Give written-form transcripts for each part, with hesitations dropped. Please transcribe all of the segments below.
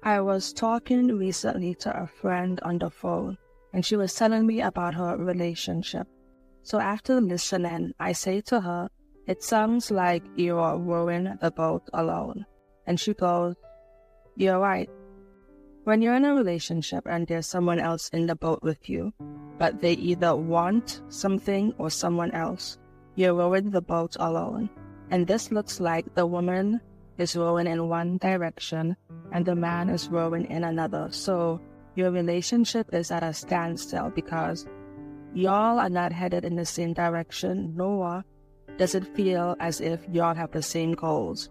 I was talking recently to a friend on the phone, and she was telling me about her relationship. So after listening, I say to her, "It sounds like you're rowing the boat alone." And she goes, "You're right. When you're in a relationship and there's someone else in the boat with you, but they either want something or someone else, you're rowing the boat alone. And this looks like the woman is rowing in one direction and the man is rowing in another. So your relationship is at a standstill because y'all are not headed in the same direction, nor does it feel as if y'all have the same goals.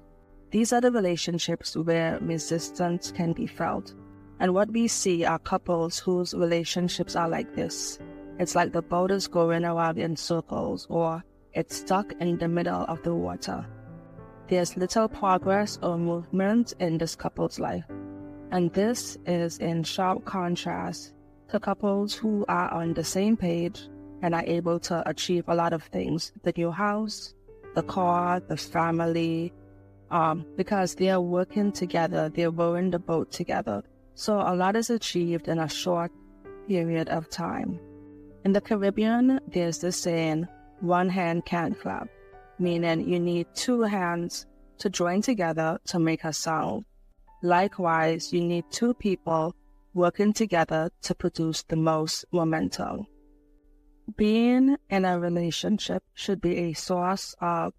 These are the relationships where resistance can be felt. And what we see are couples whose relationships are like this. It's like the boat is going around in circles, or it's stuck in the middle of the water. There's little progress or movement in this couple's life. And this is in sharp contrast to couples who are on the same page and are able to achieve a lot of things. The new house, the car, the family, because they are working together, they're rowing the boat together. So a lot is achieved in a short period of time. In the Caribbean, there's this saying, "One hand can't clap," meaning you need two hands to join together to make a sound. Likewise, you need two people working together to produce the most momentum. Being in a relationship should be a source of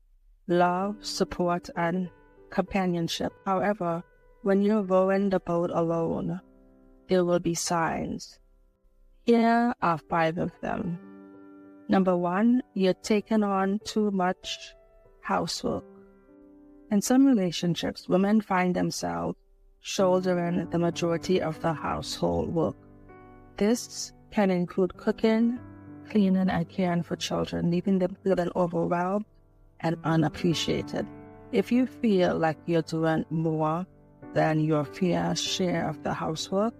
love, support, and companionship. However, when you're rowing the boat alone, there will be signs. Here are 5 of them. Number 1, you're taking on too much housework. In some relationships, women find themselves shouldering the majority of the household work. This can include cooking, cleaning, and caring for children, leaving them feeling overwhelmed and unappreciated. If you feel like you're doing more than your fair share of the housework,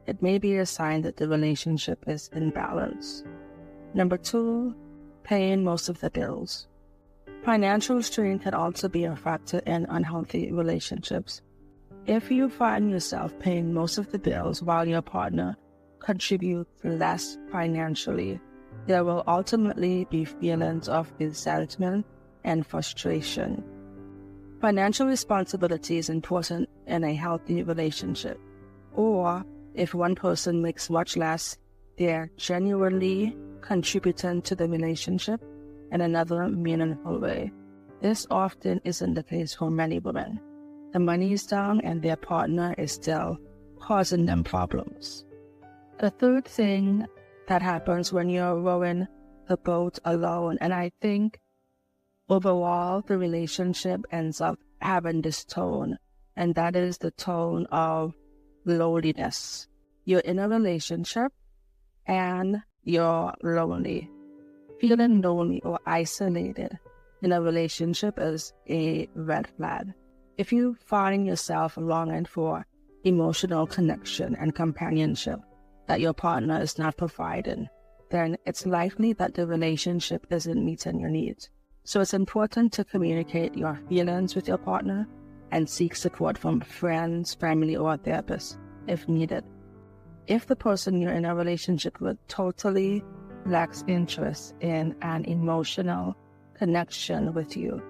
it may be a sign that the relationship is in balance. Number 2, paying most of the bills. Financial strain can also be a factor in unhealthy relationships. If you find yourself paying most of the bills while your partner contributes less financially, there will ultimately be feelings of resentment and frustration. Financial responsibility is important in a healthy relationship. Or, if one person makes much less, they're genuinely contributing to the relationship in another meaningful way. This often isn't the case for many women. The money is down and their partner is still causing them problems. The third thing that happens when you're rowing the boat alone, and I think overall the relationship ends up having this tone, and that is the tone of loneliness. You're in a relationship and you're lonely. Feeling lonely or isolated in a relationship is a red flag. If you find yourself longing for emotional connection and companionship that your partner is not providing, then it's likely that the relationship isn't meeting your needs. So it's important to communicate your feelings with your partner and seek support from friends, family, or therapists if needed. If the person you're in a relationship with totally lacks interest in an emotional connection with you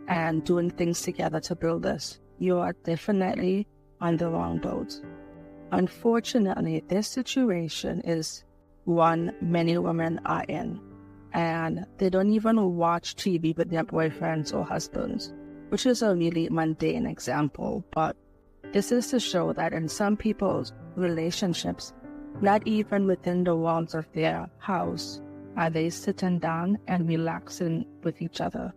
and doing things together to build this, you are definitely on the wrong boat. Unfortunately, this situation is one many women are in, and they don't even watch TV with their boyfriends or husbands, which is a really mundane example, but this is to show that in some people's relationships, not even within the walls of their house are they sitting down and relaxing with each other.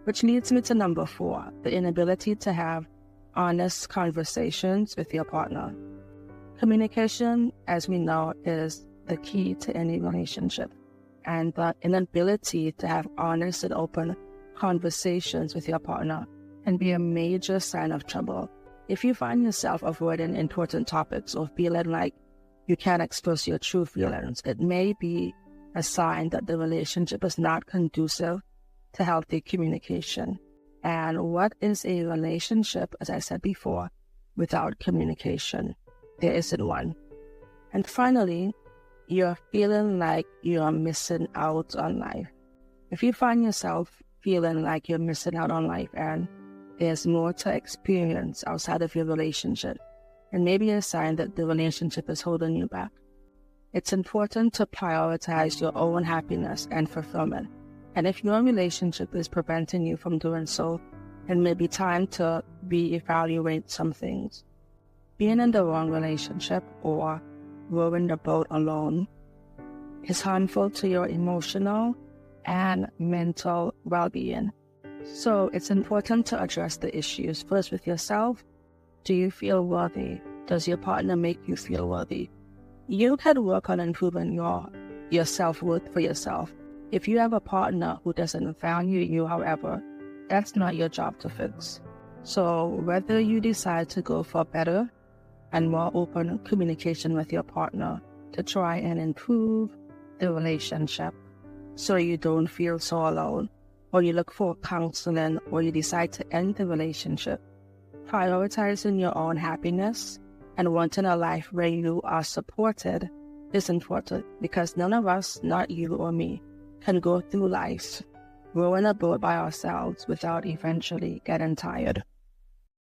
Which leads me to number 4, the inability to have honest conversations with your partner. Communication, as we know, is the key to any relationship, and the inability to have honest and open conversations with your partner can be a major sign of trouble. If you find yourself avoiding important topics or feeling like you can't express your true feelings, it may be a sign that the relationship is not conducive to healthy communication. And what is a relationship? As I said before, without communication. There isn't one. And finally, you're feeling like you're missing out on life. If you find yourself feeling like you're missing out on life and there's more to experience outside of your relationship, it may be a sign that the relationship is holding you back. It's important to prioritize your own happiness and fulfillment. And if your relationship is preventing you from doing so, it may be time to reevaluate some things. Being in the wrong relationship or rowing the boat alone is harmful to your emotional and mental well-being. So it's important to address the issues first with yourself. Do you feel worthy? Does your partner make you feel worthy? You can work on improving your self-worth for yourself. If you have a partner who doesn't value you, however, that's not your job to fix. So whether you decide to go for better and more open communication with your partner to try and improve the relationship so you don't feel so alone, or you look for counseling, or you decide to end the relationship, prioritizing your own happiness and wanting a life where you are supported is important, because none of us, not you or me, can go through life rowing a boat by ourselves without eventually getting tired.